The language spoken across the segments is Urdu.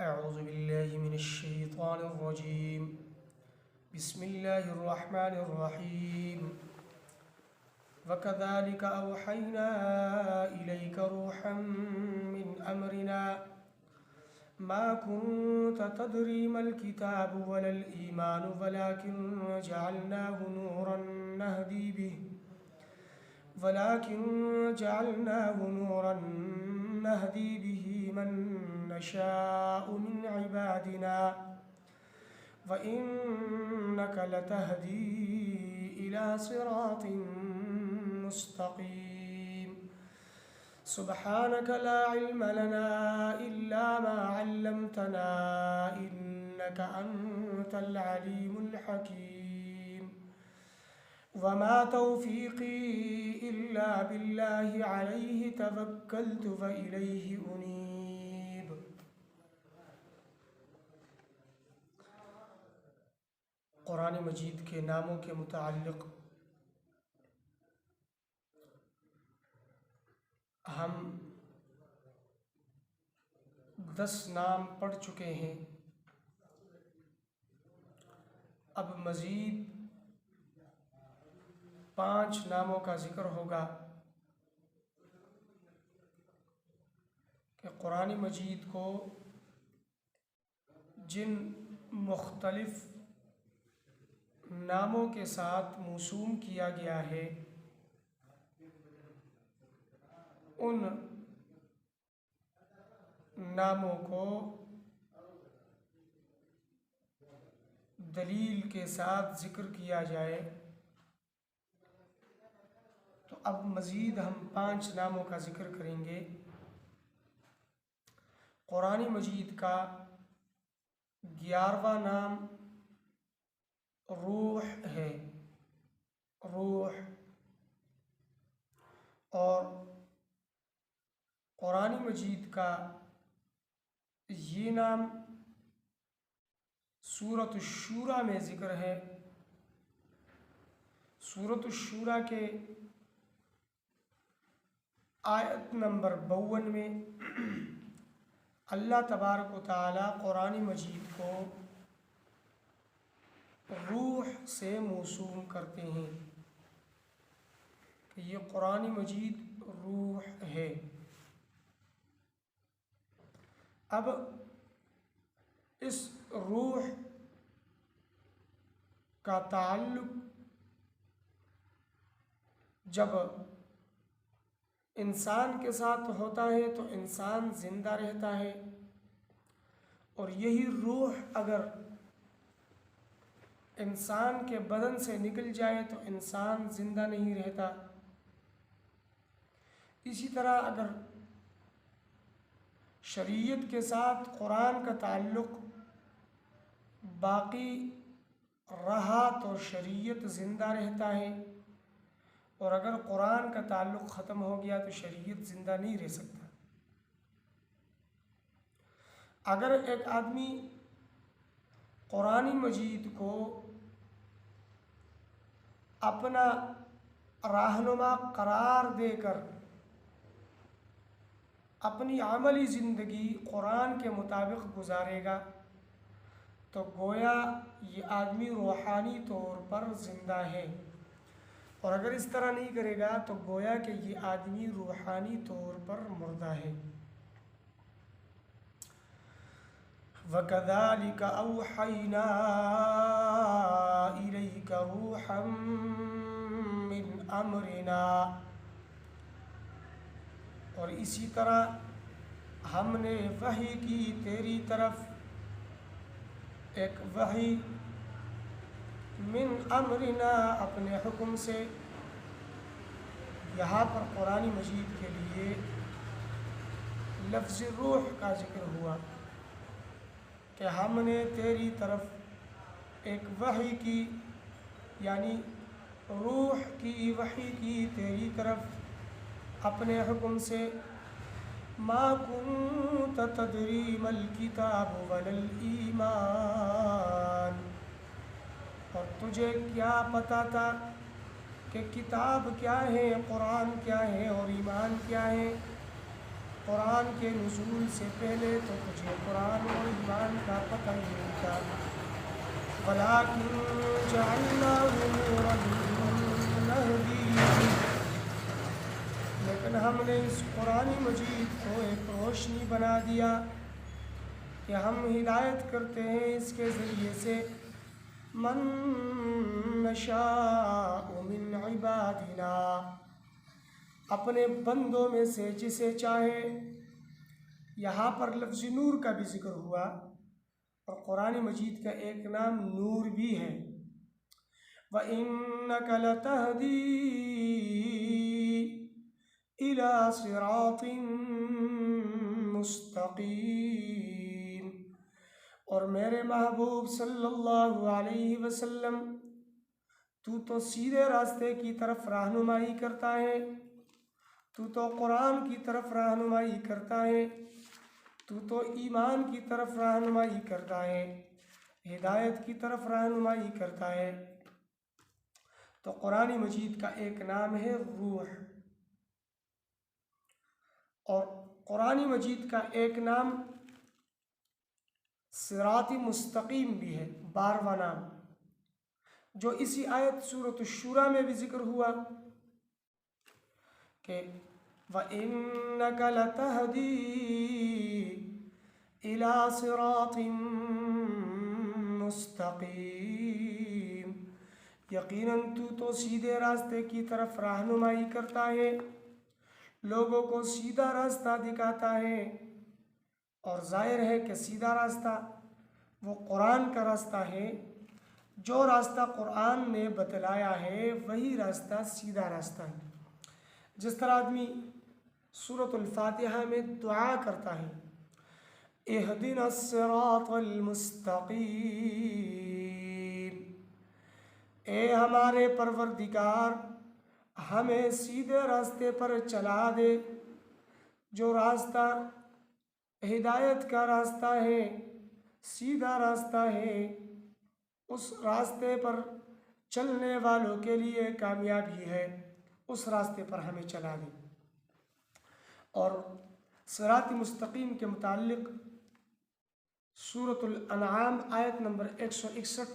أعوذ بالله من الشيطان الرجيم. بسم الله الرحمن الرحيم. وكذلك أوحينا إليك روحا من أمرنا ما كنت تدري ما الكتاب ولا الإيمان ولكن جعلناه نورا نهدي به من نشاء من عبادنا وإنك لتهدي إلى صراط مستقيم. سبحانك لا علم لنا إلا ما علمتنا إنك أنت العليم الحكيم. وما توفيقي إلا بالله عليه توكلت وإليه أنيب. قرآن مجید کے ناموں کے متعلق ہم 10 نام پڑھ چکے ہیں. اب مزید 5 ناموں کا ذکر ہوگا کہ قرآن مجید کو جن مختلف ناموں کے ساتھ موسوم کیا گیا ہے ان ناموں کو دلیل کے ساتھ ذکر کیا جائے. تو اب مزید ہم 5 ناموں کا ذکر کریں گے. قرآن مجید کا 11واں نام روح ہے. روح. اور قرآن مجید کا یہ نام سورۃ الشورى میں ذکر ہے. سورۃ الشورى کے آیت نمبر 52 میں اللہ تبارک و تعالی قرآن مجید کو روح سے موسوم کرتے ہیں کہ یہ قرآن مجید روح ہے. اب اس روح کا تعلق جب انسان کے ساتھ ہوتا ہے تو انسان زندہ رہتا ہے، اور یہی روح اگر انسان کے بدن سے نکل جائے تو انسان زندہ نہیں رہتا. اسی طرح اگر شریعت کے ساتھ قرآن کا تعلق باقی رہا تو شریعت زندہ رہتا ہے، اور اگر قرآن کا تعلق ختم ہو گیا تو شریعت زندہ نہیں رہ سکتا. اگر ایک آدمی قرآن مجید کو اپنا رہنما قرار دے کر اپنی عملی زندگی قرآن کے مطابق گزارے گا تو گویا یہ آدمی روحانی طور پر زندہ ہے، اور اگر اس طرح نہیں کرے گا تو گویا کہ یہ آدمی روحانی طور پر مردہ ہے. وَكَذَلِكَ أَوْحَيْنَا إِلَيْكَ رُوحًا مِّنْ أَمْرِنَا. اور اسی طرح ہم نے وحی کی تیری طرف ایک وحی من امرنا اپنے حکم سے. یہاں پر قرآن مجید کے لیے لفظ روح کا ذکر ہوا کہ ہم نے تیری طرف ایک وحی کی، یعنی روح کی وحی کی تیری طرف اپنے حکم سے. ما كنت تدری ما الکتاب ولا الایمان. اور تجھے کیا پتہ تھا کہ کتاب کیا ہے، قرآن کیا ہے اور ایمان کیا ہے. قرآن کے نزول سے پہلے تو تجھے قرآن اور أنت ولكن جعلناه نورا نهدي به، لیکن ہم نے اس قرآن مجید کو ایک روشنی بنا دیا کہ ہم ہدایت کرتے ہیں اس کے ذریعے سے من نشاء من عبادنا، اپنے بندوں میں سے جسے چاہے۔ یہاں پر لفظ نور کا بھی ذکر ہوا، اور قرآن مجید کا ایک نام نور بھی ہے۔ وَإِنَّكَ لَتَهْدِي إِلَى صِرَاطٍ مُسْتَقِيمٍ، اور میرے محبوب صلی اللہ علیہ وسلم تو سیدھے راستے کی طرف رہنمائی کرتا ہے، تو قرآن کی طرف رہنمائی کرتا ہے، تو ایمان کی طرف رہنمائی کرتا ہے، ہدایت کی طرف رہنمائی کرتا ہے۔ تو قرآن مجید کا ایک نام ہے روح، اور قرآن مجید کا ایک نام صراط مستقیم بھی ہے، 12واں نام، جو اسی آیت سورۃ الشورى میں بھی ذکر ہوا کہ وَإِنَّكَ لَتَهْدِي إِلَى صِرَاطٍ مُسْتَقِيمٍ، یقیناً تو سیدھے راستے کی طرف رہنمائی کرتا ہے، لوگوں کو سیدھا راستہ دکھاتا ہے، اور ظاہر ہے کہ سیدھا راستہ وہ قرآن کا راستہ ہے۔ جو راستہ قرآن نے بتلایا ہے وہی راستہ سیدھا راستہ ہے۔ جس طرح آدمی سورۃ الفاتحہ میں دعا کرتا ہے اہدنا الصراط المستقیم، اے ہمارے پروردگار ہمیں سیدھے راستے پر چلا دے، جو راستہ ہدایت کا راستہ ہے، سیدھا راستہ ہے، اس راستے پر چلنے والوں کے لیے کامیابی ہے، اس راستے پر ہمیں چلا دے۔ اور صراط مستقیم کے متعلق سورۃ الانعام آیت نمبر 161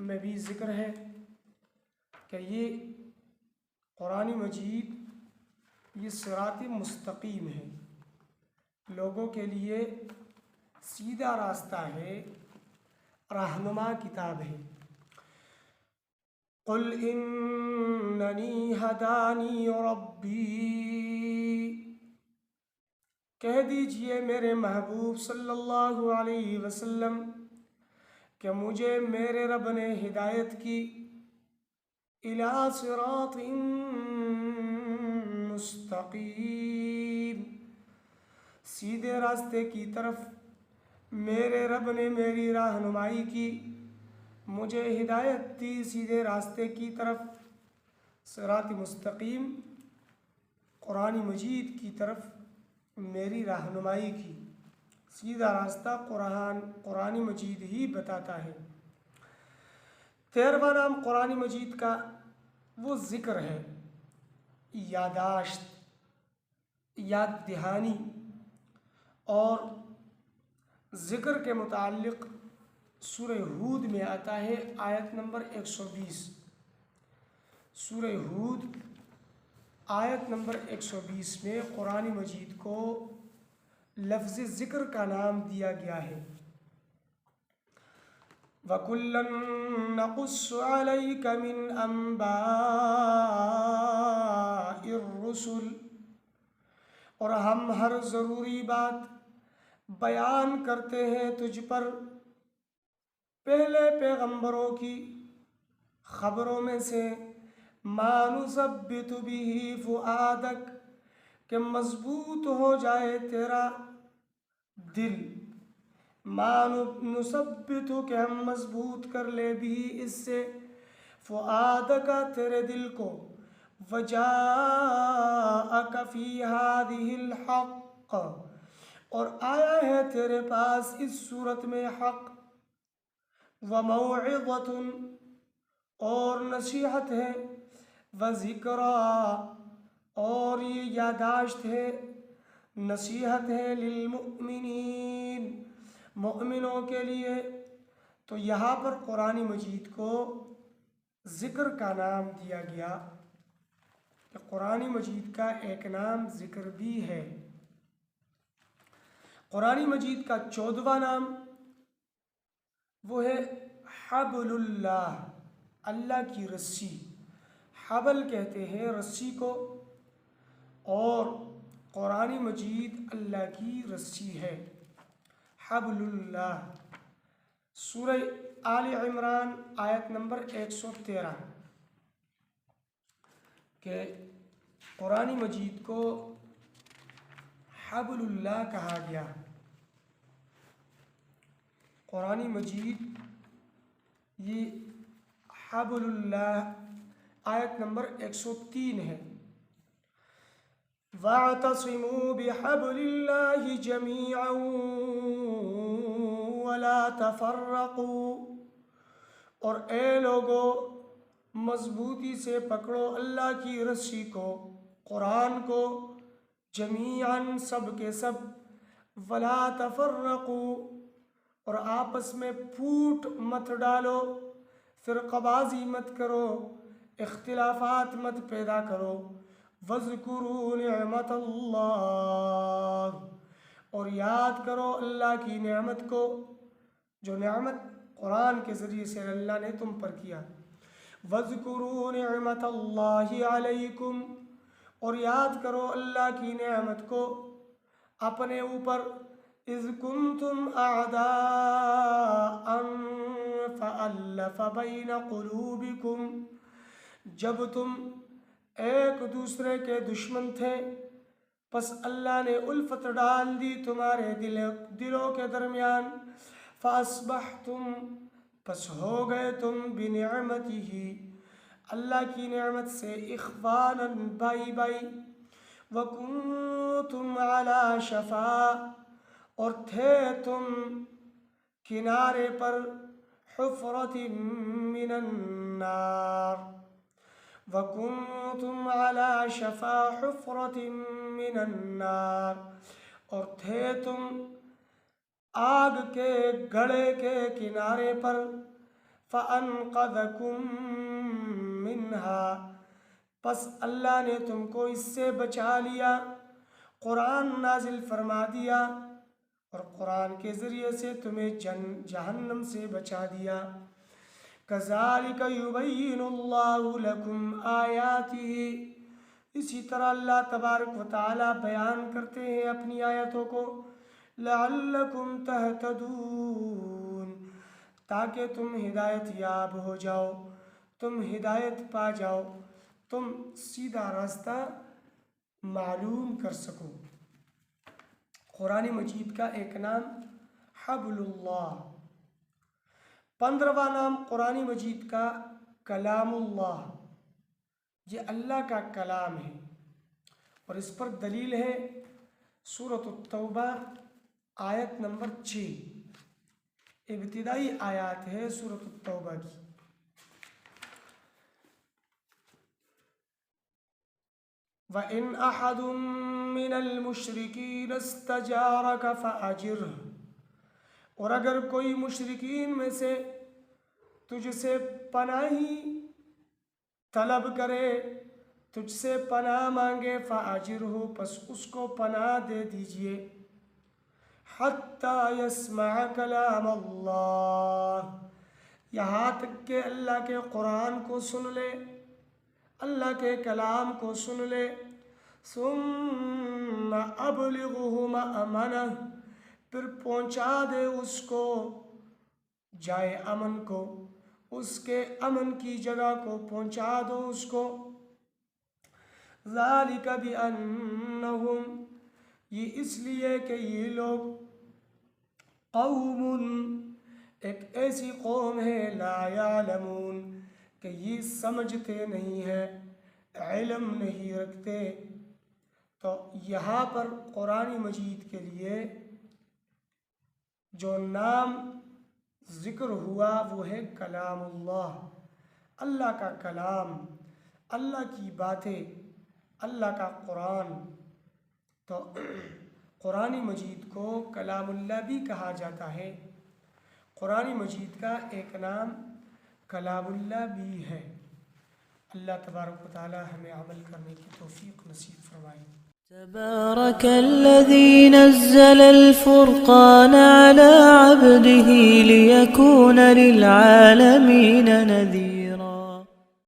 میں بھی ذکر ہے کہ یہ قرآن مجید یہ صراط مستقیم ہے، لوگوں کے لیے سیدھا راستہ ہے، رہنما کتاب ہے۔ قل اننی ہدانی ربی، کہہ دیجئے میرے محبوب صلی اللہ علیہ وسلم کہ مجھے میرے رب نے ہدایت کی، الی صراط مستقیم، سیدھے راستے کی طرف میرے رب نے میری رہنمائی کی، مجھے ہدایت دی سیدھے راستے کی طرف۔ صراط مستقیم قرآن مجید کی طرف میری رہنمائی کی، سیدھا راستہ قرآن مجید ہی بتاتا ہے۔ 13واں نام قرآن مجید کا وہ ذکر ہے، یاداشت، یاد دہانی، اور ذکر کے متعلق سورہ ہود میں آتا ہے آیت نمبر 120۔ سورہ ہود آیت نمبر 120 میں قرآن مجید کو لفظ ذکر کا نام دیا گیا ہے۔ وَكُلًّا نَقُصُّ عَلَيْكَ مِنْ أَنْبَاءِ الرُّسُلِ، اور ہم ہر ضروری بات بیان کرتے ہیں تجھ پر پہلے پیغمبروں کی خبروں میں سے، ما نثبت به فؤادک، کہ مضبوط ہو جائے تیرا دل، ما نثبت، کہ ہم مضبوط کر لے بھی اس سے، فؤادک، تیرے دل کو، وجاءک فی ہذہ الحق، اور آیا ہے تیرے پاس اس صورت میں حق، وموعظۃ، اور نصیحت ہے، وذکریٰ، اور یہ یاداشت ہے، نصیحت ہے، للمؤمنین، مومنوں کے لیے۔ تو یہاں پر قرآن مجید کو ذکر کا نام دیا گیا کہ قرآن مجید کا ایک نام ذکر بھی ہے۔ قرآن مجید کا 14واں نام وہ ہے حبل اللہ، اللہ کی رسی۔ حبل کہتے ہیں رسی کو، اور قرآن مجید اللہ کی رسی ہے، حبل اللہ۔ سورہ آل عمران آیت نمبر 113 کہ قرآن مجید کو حبل اللہ کہا گیا۔ قرآن مجید یہ حبل اللہ آیت نمبر 103 ہے۔ وَاعْتَصِمُوا بِحَبْلِ اللَّهِ جَمِيعًا وَلَا تَفَرَّقُوا، اور اے لوگو مضبوطی سے پکڑو اللہ کی رسی کو، قرآن کو، جمیعاً سب کے سب، وَلَا تَفَرَّقُوا، اور آپس میں پھوٹ مت ڈالو، فرقہ بازی مت کرو، اختلافات مت پیدا کرو۔ وَاذْكُرُوا نِعْمَةَ اللَّهِ، اور یاد کرو اللہ کی نعمت کو، جو نعمت قرآن کے ذریعے سے اللہ نے تم پر کیا۔ وَاذْكُرُوا نِعْمَةَ اللَّهِ عَلَيْكُمْ، اور یاد کرو اللہ کی نعمت کو اپنے اوپر۔ اِذْ كُنْتُمْ أَعْدَاءً فَأَلَّفَ بَيْنَ قُلُوبِكُمْ، جب تم ایک دوسرے کے دشمن تھے، پس اللہ نے الفت ڈال دی تمہارے دلوں کے درمیان۔ فَأَصْبَحْتُمْ، پس ہو گئے تم بِنِعْمَتِهِ، اللہ کی نعمت سے، إِخْوَانًا بھائی بھائی۔ وَكُنْتُمْ عَلَى شَفَا، اور تھے تم کنارے پر، حُفْرَةٍ مِّنَ النَّارِ، وَكُنْتُمْ عَلَى شَفَا حُفْرَةٍ مِّنَ النَّارِ، اور تھے تم آگ کے گڑھے کے کنارے پر، فَأَنْقَذَكُم مِّنْهَا، پس اللہ نے تم کو اس سے بچا لیا، قرآن نازل فرما دیا، اور قرآن کے ذریعے سے تمہیں جہنم سے بچا دیا۔ كَذَلِكَ يُبَيِّنُ اللَّهُ لَكُمْ آيَاتِهِ، اسی طرح اللہ تبارک و تعالیٰ بیان کرتے ہیں اپنی آیتوں کو، لَعَلَّكُمْ تَهْتَدُونَ، تاکہ تم ہدایت یاب ہو جاؤ، تم ہدایت پا جاؤ، تم سیدھا راستہ معلوم کر سکو۔ قرآن مجید کا ایک نام حبل اللہ۔ 15واں نام قرآن مجید کا کلام اللہ، یہ اللہ کا کلام ہے، اور اس پر دلیل ہے سورۃ التوبہ آیت نمبر 6، ابتدائی آیات ہے سورۃ التوبہ کی۔ وَإِنْ أَحَدٌ مِّنَ الْمُشْرِكِينَ اسْتَجَارَكَ فَأَجِرْهُ، اور اگر کوئی مشرکین میں سے تجھ سے پناہی طلب کرے، تجھ سے پناہ مانگے، فَأَجِرْهُ، پس اس کو پناہ دے دیجئے، حَتَّى يَسْمَعَ كَلَامَ اللَّهِ، یہاں تک کہ اللہ کے قرآن کو سن لے، اللہ کے کلام کو سن لے۔ ثُمَّ أَبْلِغْهُ مَأْمَنَهُ، پھر پہنچا دے اس کو جائے امن کو، اس کے امن کی جگہ کو پہنچا دو اس کو۔ ذَلِكَ بِأَنَّهُمْ، یہ اس لیے کہ یہ لوگ، قوم، ایک ایسی قوم ہے، لا يعلمون، کہ یہ سمجھتے نہیں ہیں، علم نہیں رکھتے۔ تو یہاں پر قرآن مجید کے لیے جو نام ذکر ہوا وہ ہے کلام اللہ، اللہ کا کلام، اللہ کی باتیں، اللہ کا قرآن۔ تو قرآن مجید کو کلام اللہ بھی کہا جاتا ہے، قرآن مجید کا ایک نام کلام اللہ بھی ہے۔ اللہ تبارک و تعالی ہمیں عمل کرنے کی توفیق نصیب فرمائے۔ تبارك الذي نزل الفرقان على عبده ليكون للعالمين نذيرا